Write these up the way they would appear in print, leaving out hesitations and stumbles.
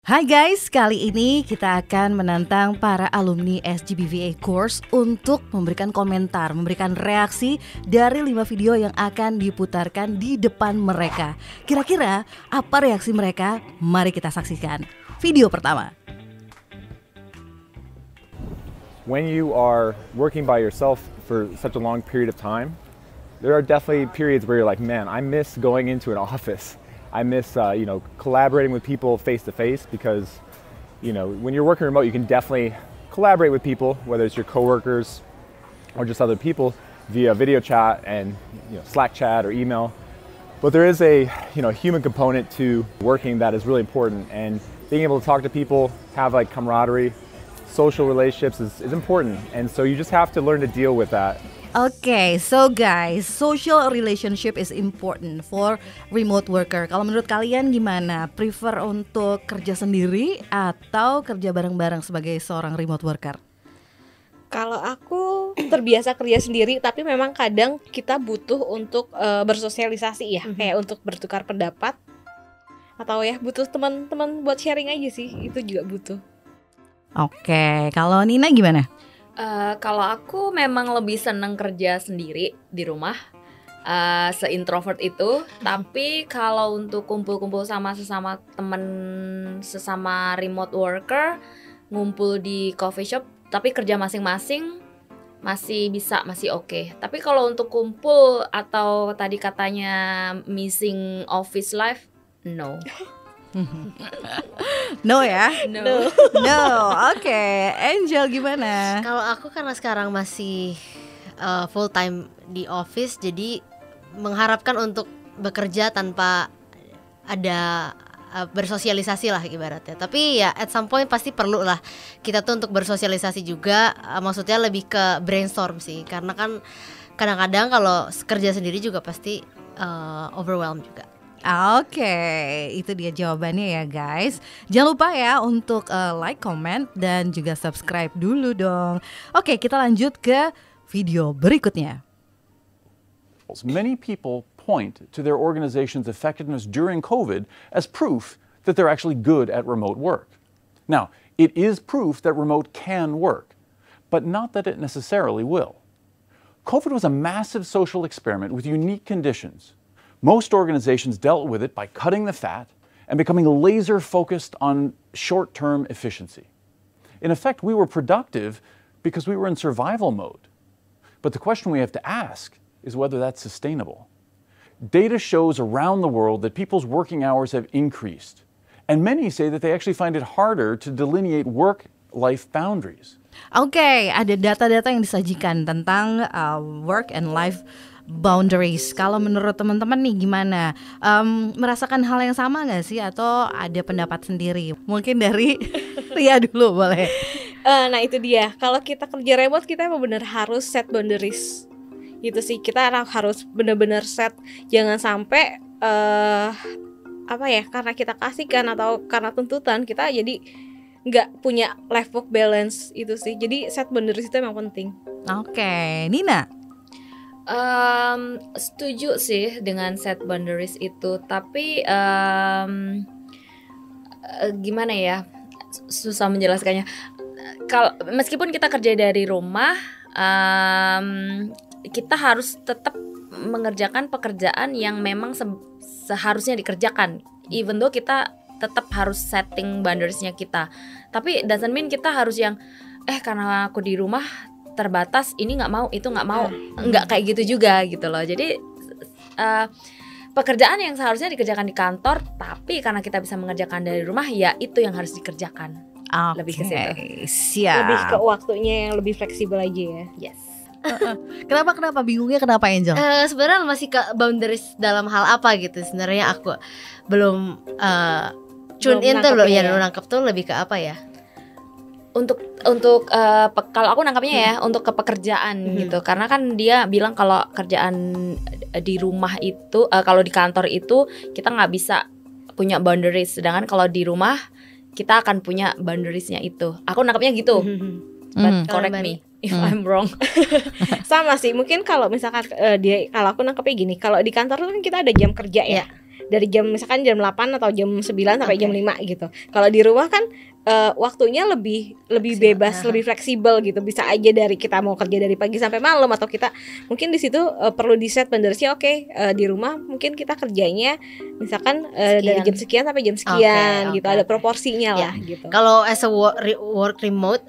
Hai guys, kali ini kita akan menantang para alumni SGBVA course untuk memberikan komentar, memberikan reaksi dari 5 video yang akan diputarkan di depan mereka. Kira-kira apa reaksi mereka? Mari kita saksikan. Video pertama. When you are working by yourself for such a long period of time, there are definitely periods where you're like, man, I miss going into an office. I miss, collaborating with people face to face because, when you're working remote, you can definitely collaborate with people, whether it's your coworkers or just other people via video chat and Slack chat or email. But there is a human component to working that is really important, and being able to talk to people, have like camaraderie, social relationships is important, and so you just have to learn to deal with that. Okay, so guys, social relationship is important for remote worker. Kalau menurut kalian gimana? Prefer untuk kerja sendiri atau kerja bareng-bareng sebagai seorang remote worker? Kalau aku terbiasa kerja sendiri, tapi memang kadang kita butuh untuk bersosialisasi ya, kayak untuk bertukar pendapat atau ya butuh teman-teman buat sharing aja sih, itu juga butuh. Oke, kalau Nina gimana? Kalau aku memang lebih seneng kerja sendiri di rumah, se-introvert itu. Tapi kalau untuk kumpul-kumpul sama sesama temen, sesama remote worker, ngumpul di coffee shop, tapi kerja masing-masing masih bisa, masih oke. Tapi kalau untuk kumpul atau tadi katanya missing office life, no. No ya? No. No, oke. Angel gimana? Kalau aku karena sekarang masih full time di office, jadi mengharapkan untuk bekerja tanpa ada bersosialisasi lah ibaratnya. Tapi ya at some point pasti perlu lah kita tuh untuk bersosialisasi juga, maksudnya lebih ke brainstorm sih. Karena kan kadang-kadang kalau kerja sendiri juga pasti overwhelmed juga. Oke, itu dia jawabannya ya guys. Jangan lupa ya untuk like, comment, dan juga subscribe dulu dong. Oke, kita lanjut ke video berikutnya. Many people point to their organization's effectiveness during COVID as proof that they're actually good at remote work. Now, it is proof that remote can work, but not that it necessarily will. COVID was a massive social experiment with unique conditions. Most organizations dealt with it by cutting the fat and becoming laser focused on short-term efficiency. In effect, we were productive because we were in survival mode. But the question we have to ask is whether that's sustainable. Data shows around the world that people's working hours have increased, and many say that they actually find it harder to delineate work-life boundaries. Oke, ada data-data yang disajikan tentang work and life boundaries. Kalau menurut teman-teman nih gimana? Merasakan hal yang sama nggak sih? Atau ada pendapat sendiri? Mungkin dari Ria dulu boleh. Nah itu dia, kalau kita kerja remote kita emang benar harus set boundaries. Gitu sih, kita harus benar-benar set. Jangan sampai karena kita kasihkan atau karena tuntutan kita jadi nggak punya life work balance itu sih. Jadi set boundaries itu emang penting. Oke, Nina. Setuju sih dengan set boundaries itu, tapi gimana ya, susah menjelaskannya. Kalau meskipun kita kerja dari rumah, kita harus tetap mengerjakan pekerjaan yang memang seharusnya dikerjakan, even though kita tetap harus setting boundariesnya kita. Tapi doesn't mean kita harus yang karena aku di rumah terbatas, ini nggak mau, itu nggak mau, nggak kayak gitu juga gitu loh. Jadi pekerjaan yang seharusnya dikerjakan di kantor, tapi karena kita bisa mengerjakan dari rumah, ya itu yang harus dikerjakan. Lebih ke situ. Siap. Lebih ke waktunya yang lebih fleksibel aja ya. Yes. Kenapa bingungnya kenapa Angel? Sebenarnya masih ke boundaries dalam hal apa gitu. Sebenarnya aku belum tune in tuh, belum nangkep tuh lebih ke apa ya? Untuk kalau aku nangkapnya ya untuk ke pekerjaan gitu, karena kan dia bilang kalau kerjaan di rumah itu kalau di kantor itu kita nggak bisa punya boundaries, sedangkan kalau di rumah kita akan punya boundariesnya itu. Aku nangkapnya gitu, but correct me if I'm wrong. Sama sih, mungkin kalau misalkan kalau aku nangkapnya gini, kalau di kantor kan kita ada jam kerja ya. dari jam misalkan jam 8 atau jam 9 sampai jam 5 gitu. Kalau di rumah kan waktunya lebih bebas, lebih fleksibel gitu. Bisa aja dari kita mau kerja dari pagi sampai malam, atau kita mungkin di situ perlu di set boundariesnya. Di rumah mungkin kita kerjanya misalkan dari jam sekian sampai jam sekian gitu. Ada proporsinya lah gitu. Kalau as a work remote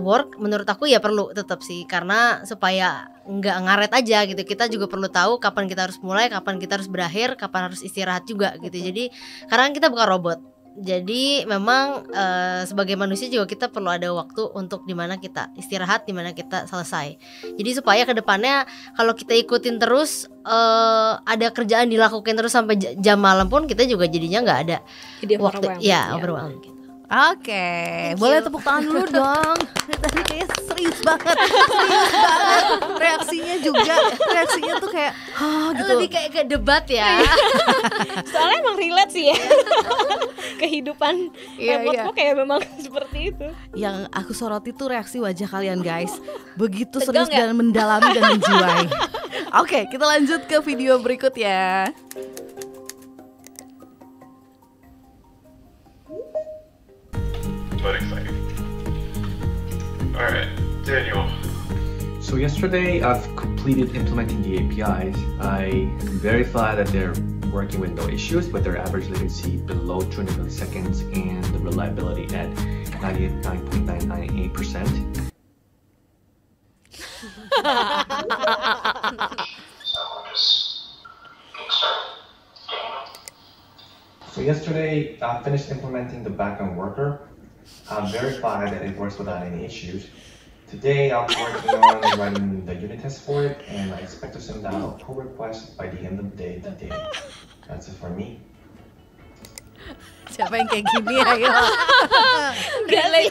work, menurut aku ya perlu tetap sih, karena supaya nggak ngaret aja gitu. Kita juga perlu tahu kapan kita harus mulai, kapan kita harus berakhir, kapan harus istirahat juga gitu. Jadi karena kita bukan robot. Jadi memang sebagai manusia juga kita perlu ada waktu untuk dimana kita istirahat, dimana kita selesai. Jadi supaya kedepannya kalau kita ikutin terus ada kerjaan dilakukan terus sampai jam malam pun, kita juga jadinya nggak ada waktu. Overwhelmed gitu. Oke, boleh tepuk tangan dulu dong. Tadi kayaknya serius banget reaksinya tuh kayak gitu. Lebih kayak ke debat ya. Soalnya emang relate sih ya. Kehidupan remote kayak memang seperti itu. Yang aku soroti tuh reaksi wajah kalian guys, begitu serius dan mendalami dan menjiwai. Oke, kita lanjut ke video berikut ya. But exciting. All right, Daniel. So yesterday I've completed implementing the APIs. I verified that they're working with no issues, with their average latency below 200 milliseconds and the reliability at 99.998%. So yesterday I finished implementing the backend worker. I verified that it works without any issues. Today I'm working on running the unit test for it, and I expect to send out a pull request by the end of the day today. That's it for me. Siapa yang kayak gini ayo?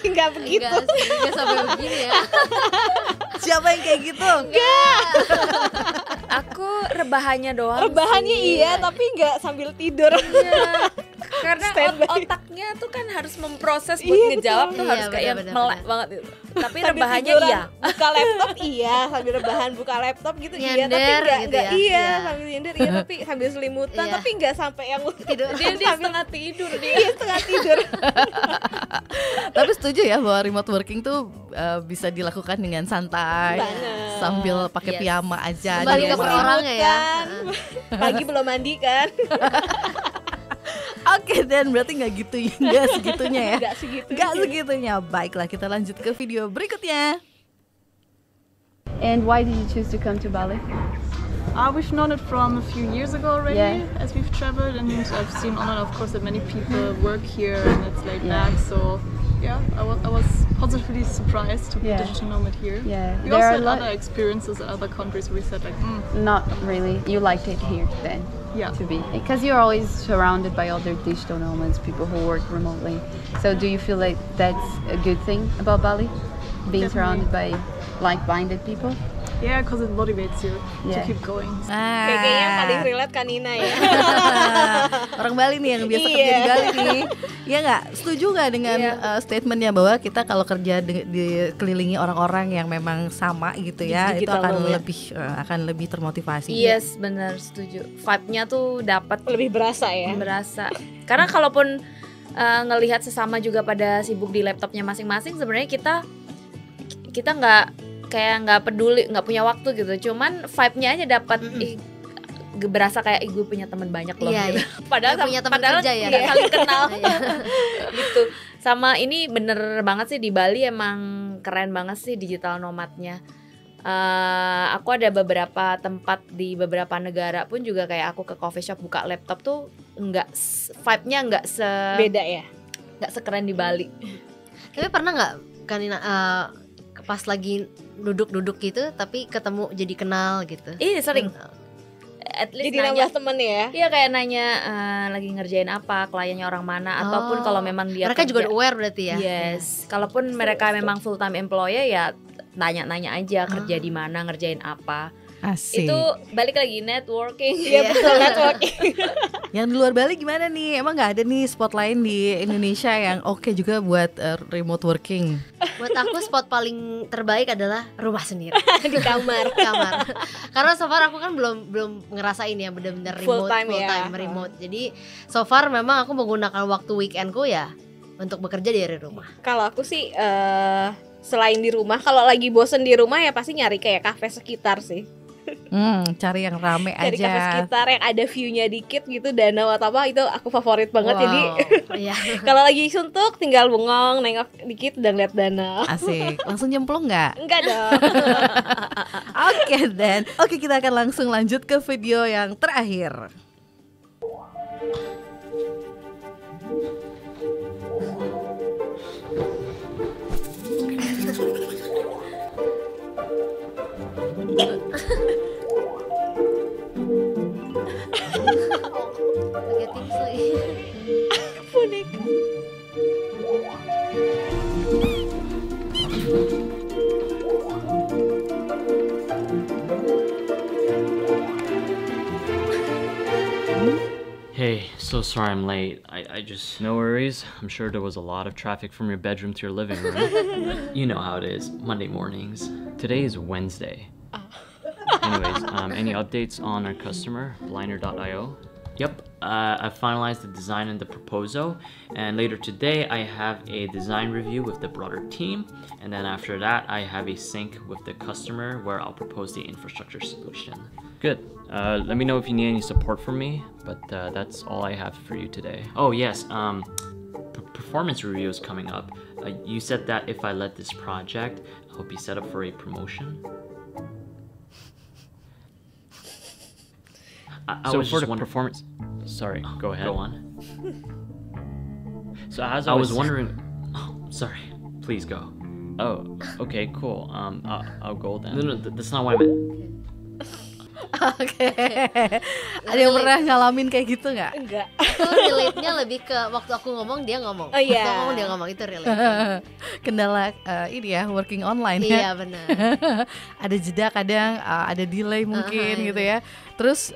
Enggak begitu. Enggak sampai begini ya. Siapa yang kayak gitu? Enggak. Aku rebahannya doang. Rebahannya iya, tapi enggak sambil tidur. Iya. Karena otaknya tuh kan harus memproses buat ngejawab tuh harus kayak melek banget itu. Tapi rebahannya iya. Buka laptop iya, sambil rebahan buka laptop gitu iya, tapi enggak sambil nyender iya, tapi sambil selimutan, tapi enggak sampai yang tidur. Dia setengah tidur dia. Iya, setengah tidur. Tapi setuju ya bahwa remote working tuh bisa dilakukan dengan santai, sambil pakai piyama aja. Kembali ke orangnya ya. Pagi belum mandi kan. Oke, dan berarti nggak segitunya ya? Nggak segitunya. Baiklah, kita lanjut ke video berikutnya. And why did you choose to come to Bali? We've known it from a few years ago already, as we've traveled, and I've seen online, of course, that many people work here and it's laid back. So, I was positively surprised to be a digital nomad here. We also had other experiences in other countries where we said like, not really. You liked it here then? To be, because you're always surrounded by other digital nomads, people who work remotely. So do you feel like that's a good thing about Bali, being surrounded by like-minded people? Yeah, because it motivates you to keep going. Kayaknya yang paling relate kan Nina ya. Orang Bali nih yang biasa kerja di Bali nih. Iya nggak? Setuju nggak dengan statementnya bahwa kita kalau kerja dikelilingi orang-orang yang memang sama gitu ya, itu akan lebih termotivasi. Yes, benar, setuju. Vibe-nya tuh dapat lebih berasa ya. Karena kalaupun ngelihat sesama juga pada sibuk di laptopnya masing-masing, sebenarnya kita nggak peduli, nggak punya waktu gitu. Cuman vibe-nya aja dapat, berasa kayak gue punya teman banyak loh. Gitu. Padahal punya teman kerja ya, saling kenal. Gitu. Sama ini bener banget sih, di Bali emang keren banget sih digital nomadnya. Aku ada beberapa tempat di beberapa negara pun juga kayak aku ke coffee shop buka laptop tuh vibe-nya nggak beda ya, nggak sekeren di Bali. Tapi pernah nggak Kanina pas lagi duduk gitu tapi ketemu jadi kenal gitu? Iya sering. At least jadi nambah temen ya. Iya, kayak nanya lagi ngerjain apa, kliennya orang mana, ataupun kalau memang dia mereka juga aware berarti ya. Yes. Kalaupun mereka memang full time employee ya tanya-nanya aja kerja di mana, ngerjain apa. Asik. Itu balik lagi networking. Iya betul, networking. Yang di luar Bali gimana nih? Emang nggak ada nih spot lain di Indonesia yang oke juga buat remote working? Buat aku spot paling terbaik adalah rumah sendiri. Di kamar. Karena so far aku kan belum ngerasain ya benar-benar Full remote time remote. Jadi so far memang aku menggunakan waktu weekendku ya untuk bekerja dari rumah. Kalau aku sih selain di rumah, kalau lagi bosen di rumah ya pasti nyari kayak kafe sekitar sih. Cari yang rame Cari aja. kafe sekitar yang ada view-nya dikit gitu, danau atau apa, itu aku favorit banget. Jadi Iya. kalau lagi suntuk tinggal bengong, nengok dikit udah ngeliat danau. Asik. Langsung nyemplung nggak? Enggak dong. Oke dan oke, kita akan langsung lanjut ke video yang terakhir. Pakai tips lagi. Boneka. Hey, so sorry I'm late. I just... No worries. I'm sure there was a lot of traffic from your bedroom to your living room. You know how it is, Monday mornings. Today is Wednesday. Anyways, any updates on our customer, Bliner.io? Yep, I finalized the design and the proposal, and later today I have a design review with the broader team, and then after that I have a sync with the customer where I'll propose the infrastructure solution. Good. Let me know if you need any support from me, but that's all I have for you today. Oh yes, performance review is coming up. You said that if I led this project, I'll be set up for a promotion. I was for the performance. Sorry, go ahead. Go on. So as I was wondering. Oh, sorry. Please go. Oh, okay, cool. I'll go then. No, that's not what I meant. Oke. Ada yang pernah ngalamin kayak gitu nggak? Enggak. Itu relate-nya lebih ke waktu aku ngomong dia ngomong. Oh iya. Aku ngomong dia ngomong, itu relate. Kendala ini ya, working online Iya ya. benar. Ada jeda kadang, ada delay mungkin gitu ya. Terus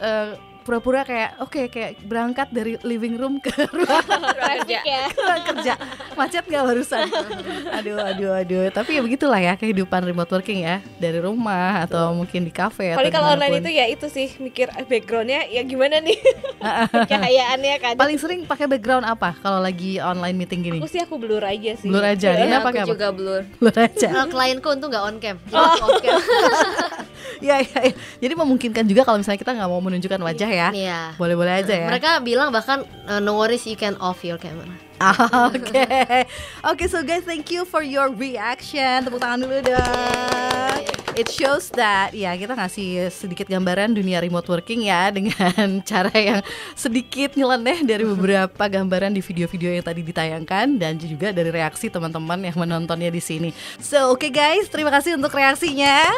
pura-pura kayak kayak berangkat dari living room ke ruang kerja. Macet nggak barusan? Aduh. Tapi ya begitulah ya kehidupan remote working ya, dari rumah atau mungkin di kafe. Paling kalau online itu ya itu sih mikir backgroundnya ya gimana nih, cahayaannya kan. Paling sering pakai background apa kalau lagi online meeting gini? Aku blur aja sih. Blur aja. Dina pakai apa? Aku juga blur. Blur aja. Kalau klienku untung nggak on cam. Jadi off cam. Ya. Jadi memungkinkan juga kalau misalnya kita nggak mau menunjukkan wajah ya. Iya. Boleh-boleh aja ya. Mereka bilang bahkan no worries, you can off your camera. Oke, so guys, thank you for your reaction. Tepuk tangan dulu dong. It shows that ya kita ngasih sedikit gambaran dunia remote working ya, dengan cara yang sedikit nyeleneh dari beberapa gambaran di video-video yang tadi ditayangkan dan juga dari reaksi teman-teman yang menontonnya di sini. So, oke guys, terima kasih untuk reaksinya.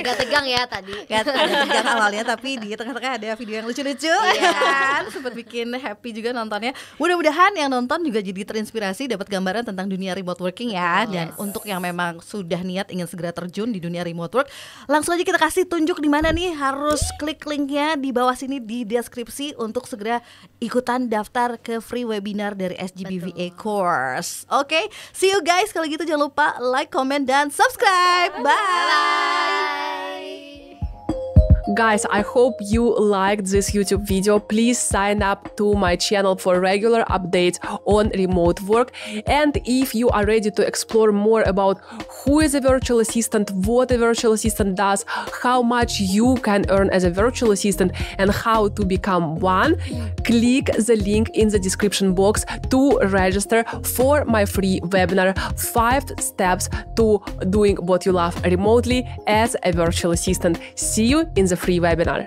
Gak tegang ya tadi. Gak tegang awalnya, tapi di tengah-tengah ada video yang lucu-lucu kan, sempat bikin happy juga nontonnya. Mudah-mudahan yang nonton juga jadi terinspirasi, dapat gambaran tentang dunia remote working ya. Dan untuk yang memang sudah niat ingin segera terjun di dunia remote work, langsung aja kita kasih tunjuk di mana nih harus klik linknya di bawah sini di deskripsi untuk segera ikutan daftar ke free webinar dari SGBVA Course. Oke, see you guys. Kalau gitu jangan lupa like, comment, dan subscribe. Bye. Guys, I hope you liked this YouTube video. Please sign up to my channel for regular updates on remote work. And if you are ready to explore more about who is a virtual assistant, what a virtual assistant does, how much you can earn as a virtual assistant, and how to become one, click the link in the description box to register for my free webinar, 5 steps to doing what you love remotely as a virtual assistant. See you in the free webinar.